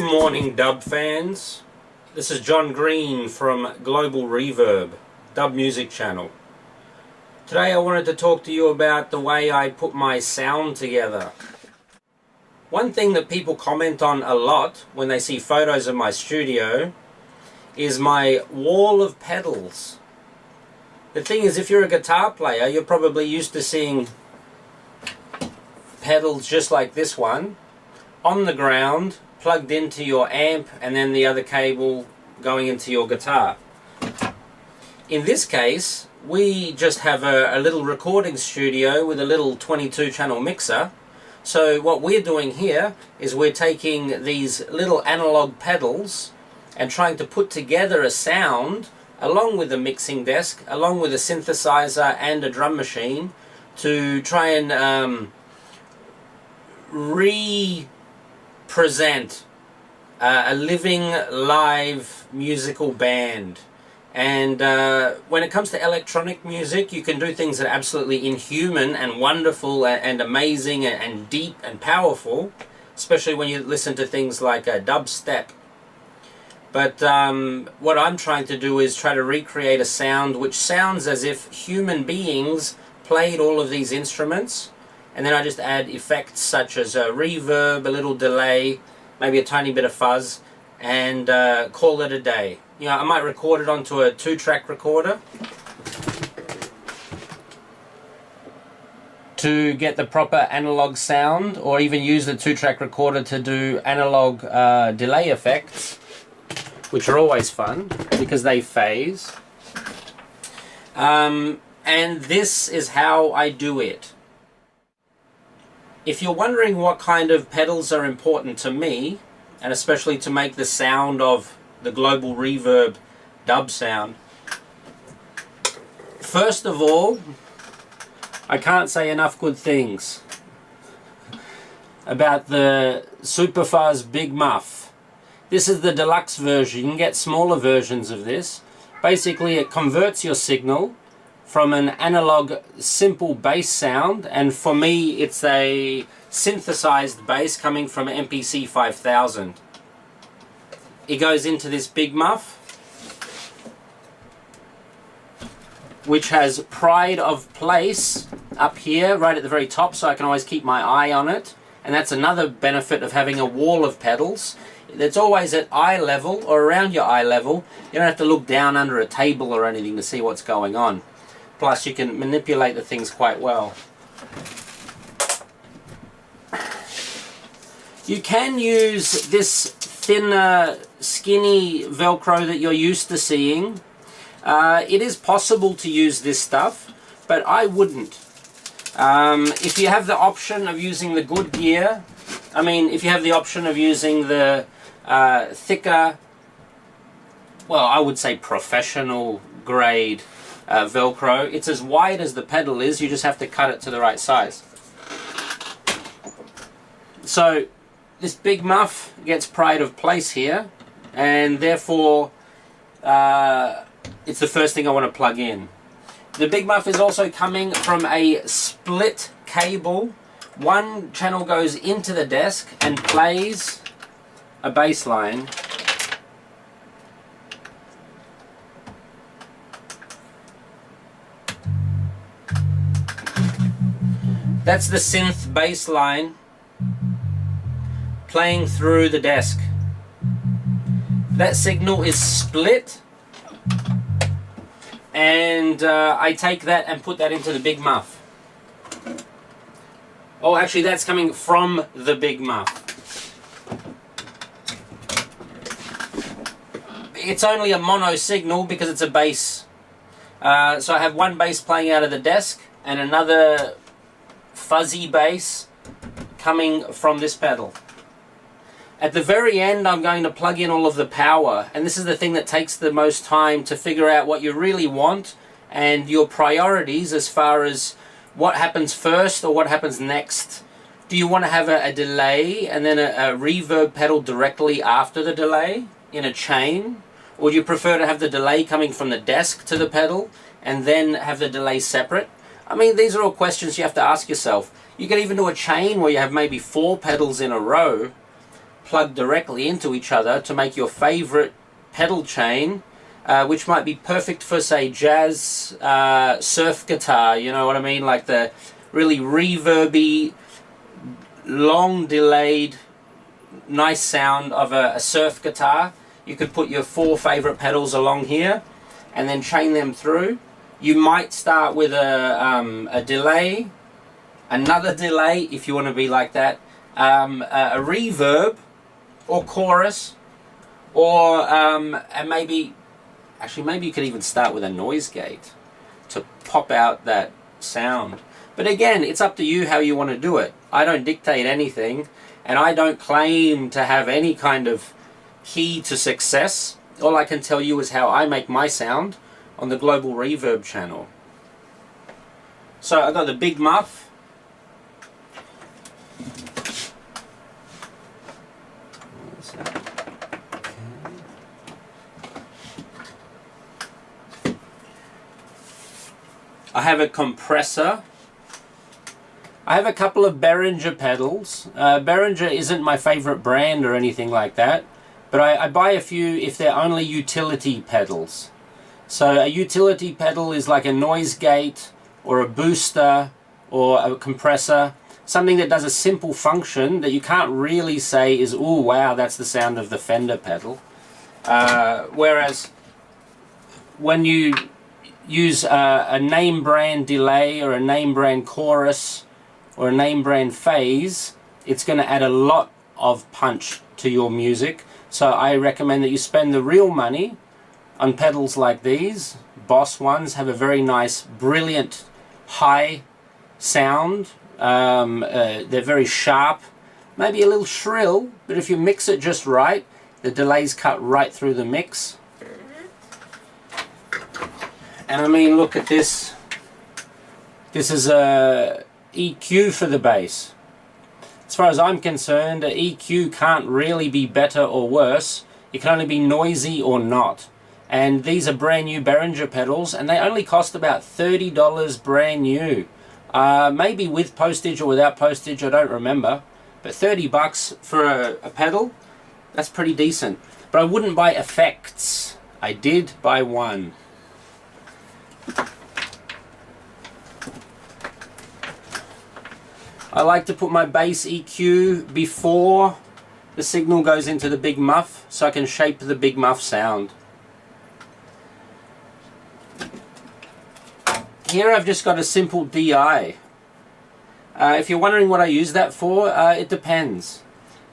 morning, dub fans. This is John Green from Global Reverb, dub music channel. Today I wanted to talk to you about the way I put my sound together. One thing that people comment on a lot when they see photos of my studio is my wall of pedals. The thing is, if you're a guitar player, you're probably used to seeing pedals just like this one on the ground, plugged into your amp, and then the other cable going into your guitar. In this case, we just have a little recording studio with a little 22 channel mixer. So what we're doing here is we're taking these little analog pedals and trying to put together a sound along with a mixing desk, along with a synthesizer and a drum machine, to try and represent a living live musical band. And when it comes to electronic music, you can do things that are absolutely inhuman and wonderful and amazing and deep and powerful, especially when you listen to things like dubstep. But what I'm trying to do is try to recreate a sound which sounds as if human beings played all of these instruments, and then I just add effects such as a reverb, a little delay, maybe a tiny bit of fuzz, and call it a day. You know, I might record it onto a 2-track recorder to get the proper analog sound, or even use the 2-track recorder to do analog delay effects, which are always fun because they phase. And this is how I do it. If you're wondering what kind of pedals are important to me, and especially to make the sound of the Global Reverb dub sound, first of all, I can't say enough good things about the Superfuzz Big Muff. This is the deluxe version. You can get smaller versions of this. Basically, it converts your signal from an analog simple bass sound, and for me it's a synthesized bass coming from MPC 5000. It goes into this Big Muff, which has pride of place up here right at the very top, so I can always keep my eye on it. And that's another benefit of having a wall of pedals. It's always at eye level or around your eye level. You don't have to look down under a table or anything to see what's going on. Plus you can manipulate the things quite well. You can use this thinner, skinny Velcro that you're used to seeing. It is possible to use this stuff, but I wouldn't. If you have the option of using the good gear, if you have the option of using the thicker, well, I would say professional grade Velcro, it's as wide as the pedal is, you just have to cut it to the right size. So this Big Muff gets pride of place here, and therefore it's the first thing I want to plug in. The Big Muff is also coming from a split cable. One channel goes into the desk and plays a bass line. That's the synth bass line playing through the desk. That signal is split, and I take that and put that into the Big Muff. Oh, actually that's coming from the Big Muff. It's only a mono signal because it's a bass. So I have one bass playing out of the desk and another fuzzy bass coming from this pedal. At the very end, I'm going to plug in all of the power, and this is the thing that takes the most time to figure out what you really want and your priorities as far as what happens first or what happens next. Do you want to have a delay and then a reverb pedal directly after the delay in a chain? Or do you prefer to have the delay coming from the desk to the pedal and then have the delay separate? These are all questions you have to ask yourself. You can even do a chain where you have maybe 4 pedals in a row plug directly into each other to make your favorite pedal chain, which might be perfect for, say, jazz, surf guitar, you know what I mean? Like the really reverby, long delayed, nice sound of a surf guitar. You could put your 4 favorite pedals along here and then chain them through. You might start with a delay, another delay if you want to be like that, a reverb or chorus, or and maybe you could even start with a noise gate to pop out that sound. But again, it's up to you how you want to do it. I don't dictate anything, and I don't claim to have any kind of key to success. All I can tell you is how I make my sound on the Global Reverb channel. So I got the big muff. I have a compressor. I have a couple of Behringer pedals. Behringer isn't my favorite brand or anything like that, but I buy a few if they're only utility pedals. So a utility pedal is like a noise gate or a booster or a compressor, something that does a simple function that you can't really say is, oh wow, that's the sound of the Fender pedal. Whereas when you use a name brand delay or a name brand chorus or a name brand phase, it's going to add a lot of punch to your music. So I recommend that you spend the real money on pedals like these. Boss ones have a very nice, brilliant, high sound. They're very sharp, maybe a little shrill, but if you mix it just right, the delays cut right through the mix. And I mean, look at this. This is a EQ for the bass. As far as I'm concerned, an EQ can't really be better or worse. It can only be noisy or not. And these are brand new Behringer pedals, and they only cost about $30 brand new. Maybe with postage or without postage, I don't remember. But 30 bucks for a pedal, that's pretty decent. But I wouldn't buy effects. I did buy one. I like to put my bass EQ before the signal goes into the big muff, so I can shape the big muff sound. Here I've just got a simple DI. If you're wondering what I use that for, it depends.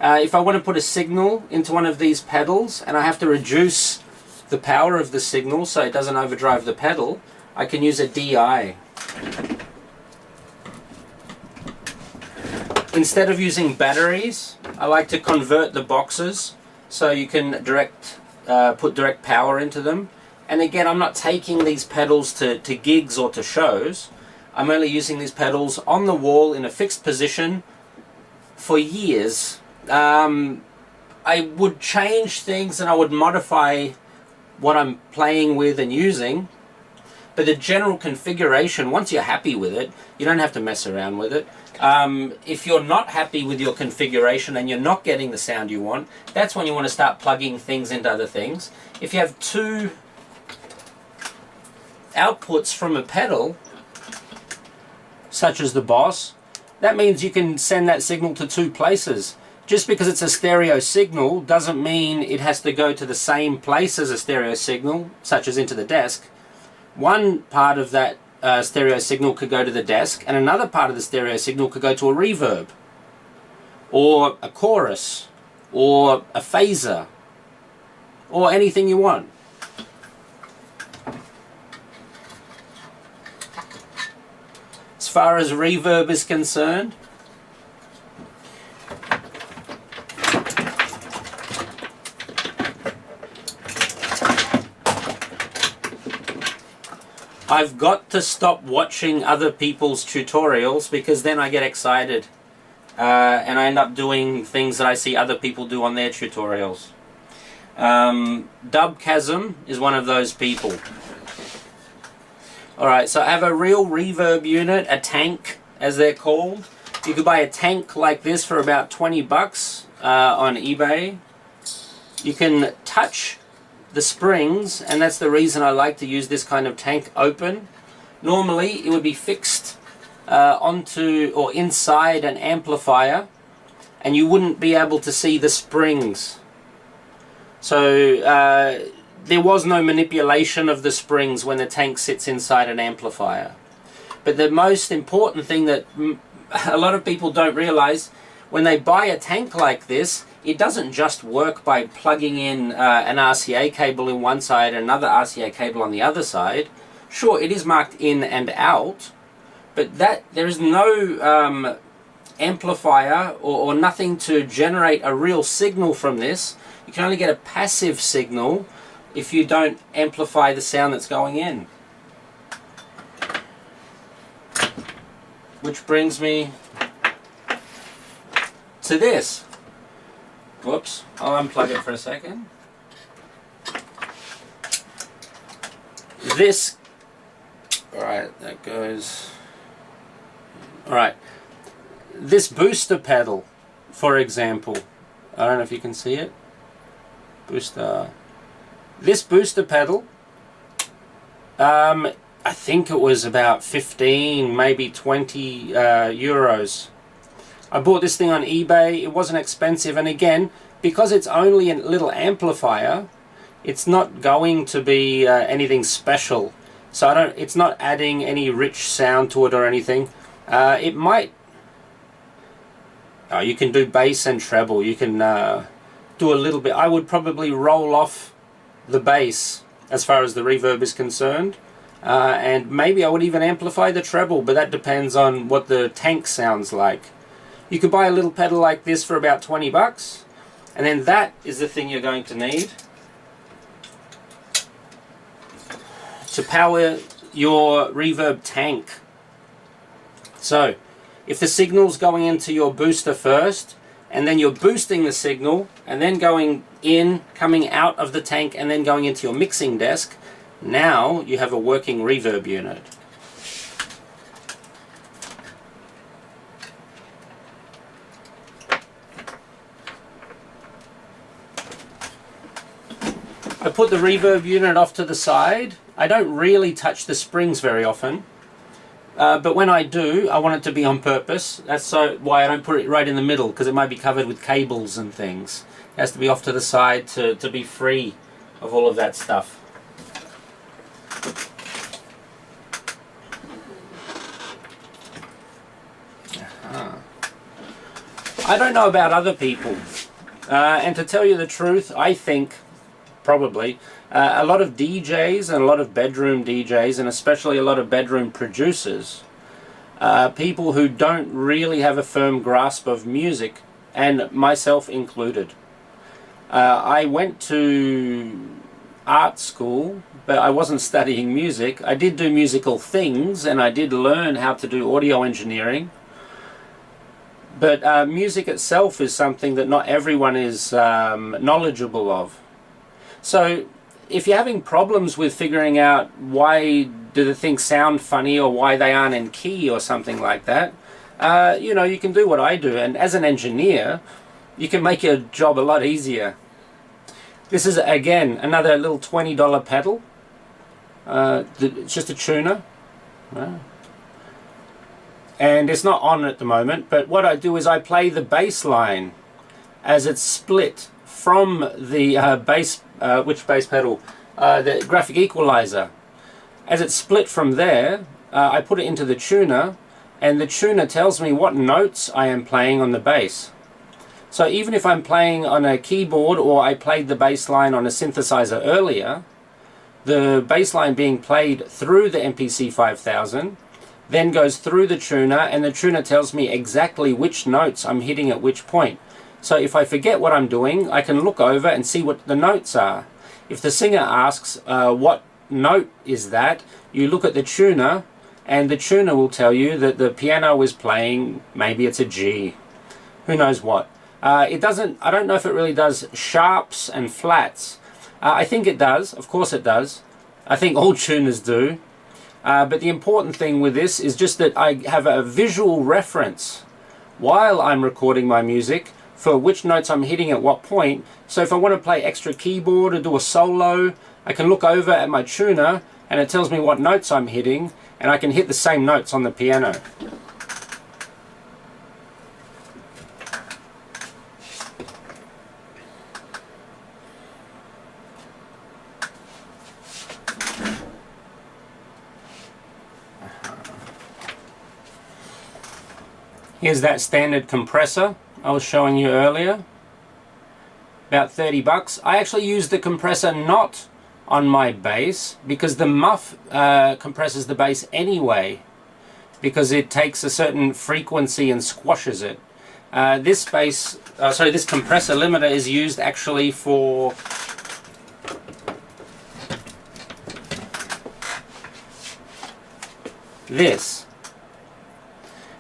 If I want to put a signal into one of these pedals and I have to reduce the power of the signal so it doesn't overdrive the pedal, I can use a DI. Instead of using batteries, I like to convert the boxes so you can put direct power into them. And again, I'm not taking these pedals to gigs or to shows. I'm only using these pedals on the wall in a fixed position for years. I would change things and I would modify what I'm playing with and using, but the general configuration, once you're happy with it, you don't have to mess around with it. If you're not happy with your configuration and you're not getting the sound you want, that's when you want to start plugging things into other things. If you have 2 outputs from a pedal, such as the Boss, that means you can send that signal to 2 places. Just because it's a stereo signal doesn't mean it has to go to the same place as a stereo signal, such as into the desk. One part of that stereo signal could go to the desk, and another part of the stereo signal could go to a reverb, or a chorus, or a phaser, or anything you want. As far as reverb is concerned, I've got to stop watching other people's tutorials, because then I get excited and I end up doing things that I see other people do on their tutorials. Dubchasm is one of those people. Alright, so I have a real reverb unit, a tank as they're called. You could buy a tank like this for about 20 bucks on eBay. You can touch the springs, and that's the reason I like to use this kind of tank open. Normally it would be fixed onto or inside an amplifier, and you wouldn't be able to see the springs. So there was no manipulation of the springs when the tank sits inside an amplifier. But the most important thing that a lot of people don't realize, when they buy a tank like this, it doesn't just work by plugging in an RCA cable in one side and another RCA cable on the other side. Sure, it is marked in and out, but there is no amplifier or nothing to generate a real signal from this. You can only get a passive signal if you don't amplify the sound that's going in. Which brings me to this. Whoops, I'll unplug it for a second. This, alright, that goes, alright, this booster pedal, for example, I don't know if you can see it, this booster pedal, I think it was about 15, maybe 20 euros. I bought this thing on eBay. It wasn't expensive, and again, because it's only a little amplifier, it's not going to be anything special. So it's not adding any rich sound to it or anything. It might. Oh, you can do bass and treble. You can do a little bit. I would probably roll off the bass as far as the reverb is concerned, and maybe I would even amplify the treble. But that depends on what the tank sounds like. You could buy a little pedal like this for about 20 bucks, and then that is the thing you're going to need to power your reverb tank. So if the signal's going into your booster first, and then you're boosting the signal, and then going in, coming out of the tank, and then going into your mixing desk, now you have a working reverb unit. I put the reverb unit off to the side. I don't really touch the springs very often, but when I do, I want it to be on purpose. That's why I don't put it right in the middle, because it might be covered with cables and things. It has to be off to the side to be free of all of that stuff. I don't know about other people, and to tell you the truth, I think probably a lot of DJs and a lot of bedroom DJs, and especially a lot of bedroom producers, people who don't really have a firm grasp of music, and myself included. I went to art school, but I wasn't studying music. I did do musical things, and I did learn how to do audio engineering. But music itself is something that not everyone is knowledgeable of. So if you're having problems with figuring out why do the things sound funny, or why they aren't in key or something like that, you know, you can do what I do, and as an engineer you can make your job a lot easier. This is again another little $20 pedal. It's just a tuner. And it's not on at the moment, but what I do is I play the bass line as it's split from the bass, which bass pedal? The graphic equalizer. As it's split from there, I put it into the tuner, and the tuner tells me what notes I am playing on the bass. So even if I'm playing on a keyboard, or I played the bass line on a synthesizer earlier, the bass line being played through the MPC 5000 then goes through the tuner, and the tuner tells me exactly which notes I'm hitting at which point. So if I forget what I'm doing, I can look over and see what the notes are. If the singer asks what note is that, you look at the tuner, and the tuner will tell you that the piano is playing, maybe it's a G, who knows what. It doesn't, I don't know if it really does sharps and flats. I think it does, of course it does. I think all tuners do. But the important thing with this is just that I have a visual reference while I'm recording my music for which notes I'm hitting at what point. So if I want to play extra keyboard or do a solo, I can look over at my tuner and it tells me what notes I'm hitting, and I can hit the same notes on the piano. Here's that standard compressor I was showing you earlier, about 30 bucks. I actually use the compressor not on my bass because the muff compresses the bass anyway, because it takes a certain frequency and squashes it. This compressor limiter is used actually for this.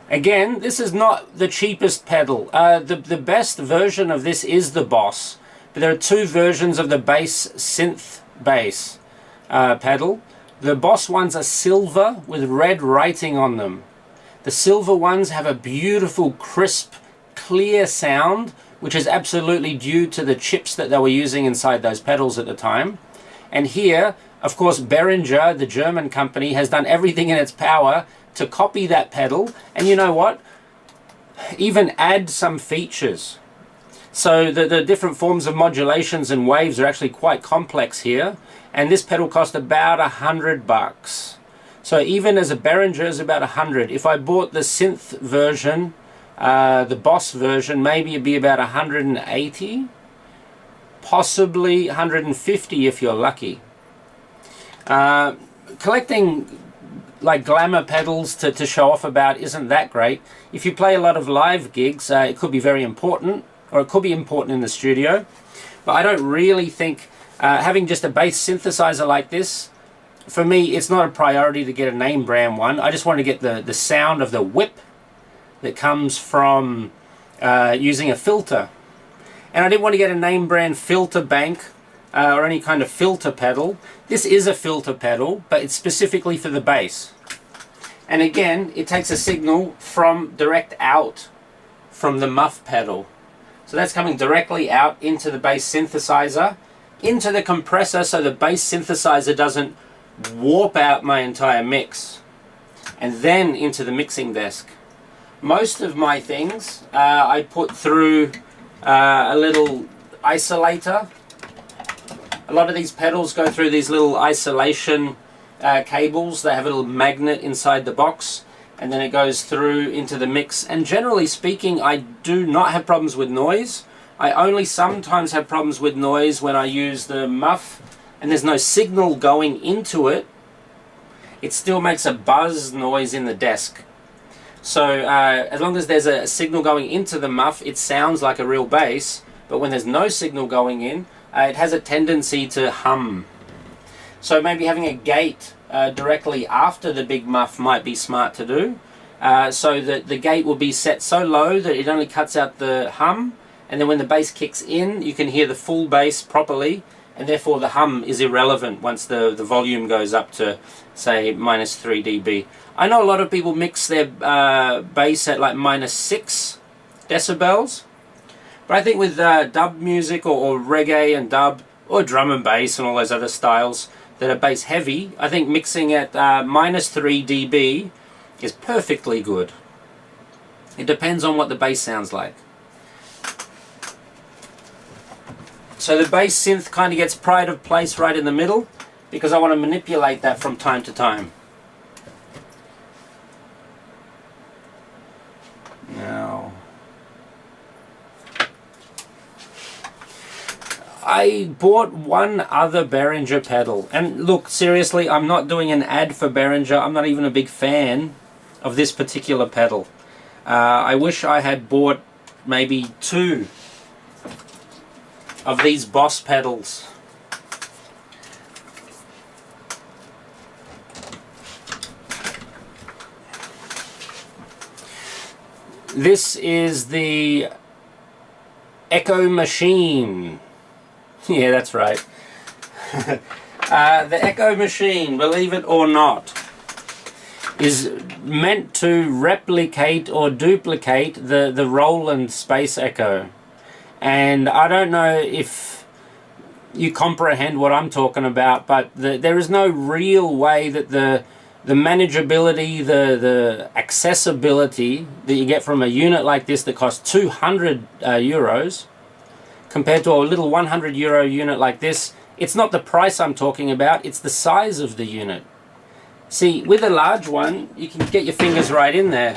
Again, this is not the cheapest pedal. The best version of this is the Boss, but there are two versions of the bass synth bass pedal. The Boss ones are silver with red writing on them. The silver ones have a beautiful, crisp, clear sound, which is absolutely due to the chips that they were using inside those pedals at the time. And here, of course, Behringer, the German company, has done everything in its power to copy that pedal, and you know what? Even add some features. So the different forms of modulations and waves are actually quite complex here, and this pedal cost about $100. So even as a Behringer is about 100. If I bought the synth version, the Boss version, maybe it'd be about 180, possibly 150 if you're lucky. Collecting like glamour pedals to show off about isn't that great. If you play a lot of live gigs, it could be very important, or it could be important in the studio. But I don't really think having just a bass synthesizer like this, for me, it's not a priority to get a name brand one. I just want to get the sound of the whip that comes from using a filter. And I didn't want to get a name brand filter bank or any kind of filter pedal. This is a filter pedal, but it's specifically for the bass. And again, it takes a signal from direct out from the muff pedal. So that's coming directly out into the bass synthesizer, into the compressor, so the bass synthesizer doesn't warp out my entire mix, and then into the mixing desk. Most of my things I put through a little isolator. A lot of these pedals go through these little isolation cables. They have a little magnet inside the box, and then it goes through into the mix. And generally speaking, I do not have problems with noise. I only sometimes have problems with noise when I use the muff and there's no signal going into it. It still makes a buzz noise in the desk. So as long as there's a signal going into the muff, it sounds like a real bass. But when there's no signal going in, it has a tendency to hum. So maybe having a gate directly after the big muff might be smart to do. So that the gate will be set so low that it only cuts out the hum, and then when the bass kicks in, you can hear the full bass properly, and therefore the hum is irrelevant once the volume goes up to, say, -3 dB. I know a lot of people mix their bass at like -6 decibels. But I think with dub music or reggae and dub, or drum and bass and all those other styles that are bass heavy, I think mixing at -3 dB is perfectly good. It depends on what the bass sounds like. So the bass synth kind of gets pride of place right in the middle, because I want to manipulate that from time to time. Now, I bought one other Behringer pedal, and look, seriously, I'm not doing an ad for Behringer. I'm not even a big fan of this particular pedal. I wish I had bought maybe 2 of these Boss pedals. This is the Echo Machine. Yeah, that's right. The Echo Machine, believe it or not, is meant to replicate or duplicate the Roland Space Echo. And I don't know if you comprehend what I'm talking about, but there is no real way that the manageability, the accessibility that you get from a unit like this that costs 200 euros compared to a little 100 euro unit like this. It's not the price I'm talking about, it's the size of the unit. See, with a large one, you can get your fingers right in there.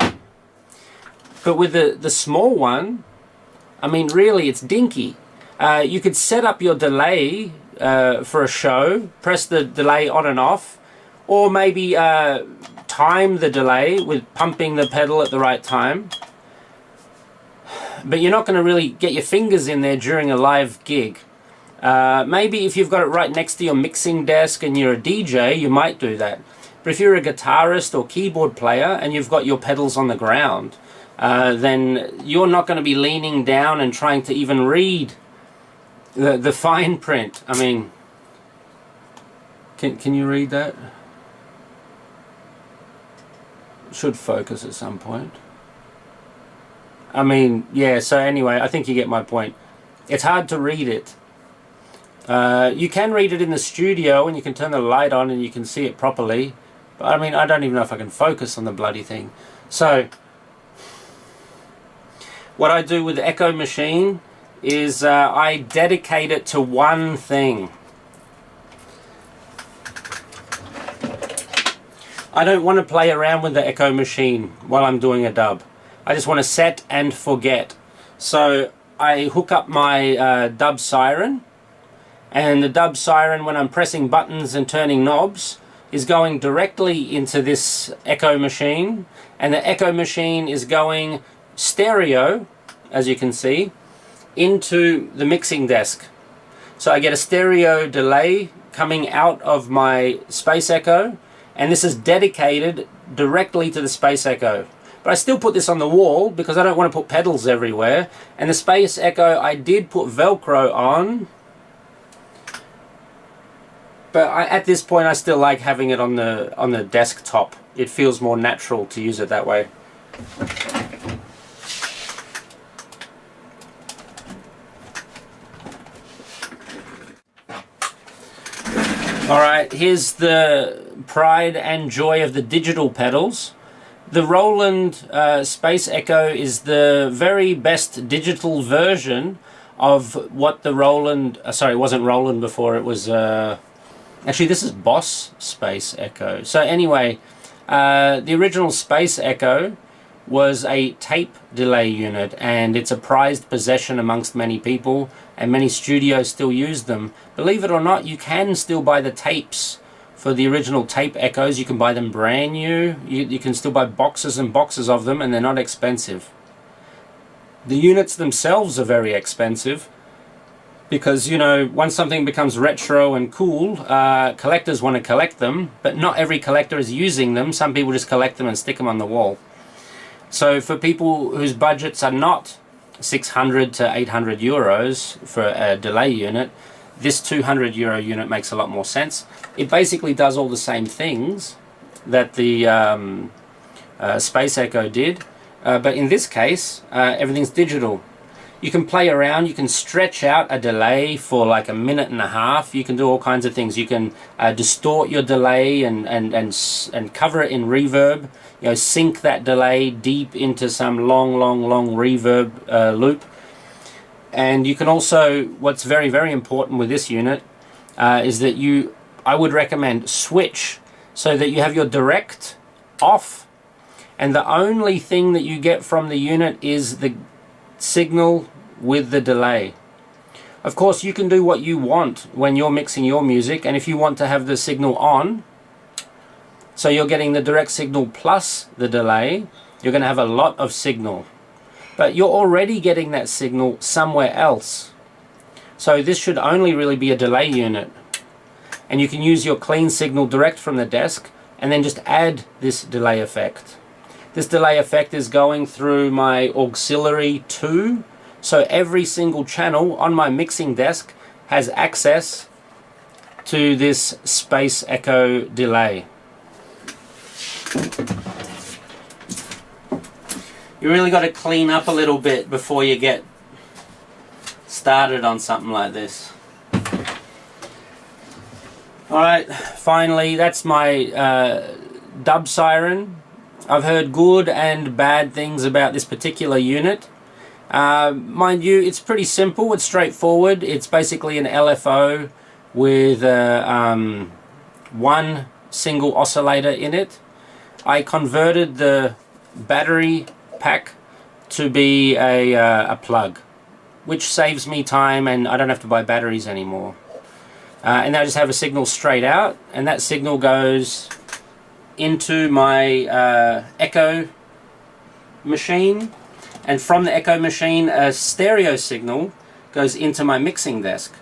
But with the small one, I mean, really, it's dinky. You could set up your delay for a show, press the delay on and off, or maybe time the delay with pumping the pedal at the right time. But you're not going to really get your fingers in there during a live gig. Maybe if you've got it right next to your mixing desk and you're a DJ, you might do that. But if you're a guitarist or keyboard player and you've got your pedals on the ground, then you're not going to be leaning down and trying to even read the fine print. I mean, can you read that? Should focus at some point. I mean, yeah, so anyway, I think you get my point. It's hard to read it. You can read it in the studio and you can turn the light on and you can see it properly. But I mean, I don't even know if I can focus on the bloody thing. So, what I do with the Echo Machine is I dedicate it to one thing. I don't want to play around with the Echo Machine while I'm doing a dub. I just want to set and forget. So I hook up my dub siren, and the dub siren, when I'm pressing buttons and turning knobs, is going directly into this Echo Machine, and the Echo Machine is going stereo, as you can see, into the mixing desk. So I get a stereo delay coming out of my Space Echo, and this is dedicated directly to the Space Echo. But I still put this on the wall because I don't want to put pedals everywhere. And the Space Echo, I did put Velcro on, but at this point I still like having it on the desktop. It feels more natural to use it that way. Alright, here's the pride and joy of the digital pedals. The Roland Space Echo is the very best digital version of what the Roland... sorry, it wasn't Roland before, it was... actually, this is Boss Space Echo. So anyway, the original Space Echo was a tape delay unit, and it's a prized possession amongst many people, and many studios still use them. Believe it or not, you can still buy the tapes for the original tape Echoes. You can buy them brand new. You can still buy boxes and boxes of them, and they're not expensive. The units themselves are very expensive because, you know, once something becomes retro and cool, collectors want to collect them, but not every collector is using them. Some people just collect them and stick them on the wall. So for people whose budgets are not 600 to 800 euros for a delay unit, this 200 euro unit makes a lot more sense. It basically does all the same things that the Space Echo did, but in this case, everything's digital. You can play around, you can stretch out a delay for like a minute and a half. You can do all kinds of things. You can distort your delay and cover it in reverb. You know, sink that delay deep into some long reverb loop. And you can also, what's very, very important with this unit is that I would recommend switch so that you have your direct off, and the only thing that you get from the unit is the signal with the delay. Of course, you can do what you want when you're mixing your music, and if you want to have the signal on, so you're getting the direct signal plus the delay, you're going to have a lot of signal. But you're already getting that signal somewhere else. So this should only really be a delay unit. And you can use your clean signal direct from the desk and then just add this delay effect. This delay effect is going through my auxiliary 2. So every single channel on my mixing desk has access to this Space Echo delay. You really got to clean up a little bit before you get started on something like this. Alright, finally, that's my dub siren. I've heard good and bad things about this particular unit. Mind you, it's pretty simple, it's straightforward. It's basically an LFO with one single oscillator in it. I converted the battery pack to be a plug, which saves me time and I don't have to buy batteries anymore. And I just have a signal straight out, and that signal goes into my echo machine, and from the echo machine a stereo signal goes into my mixing desk.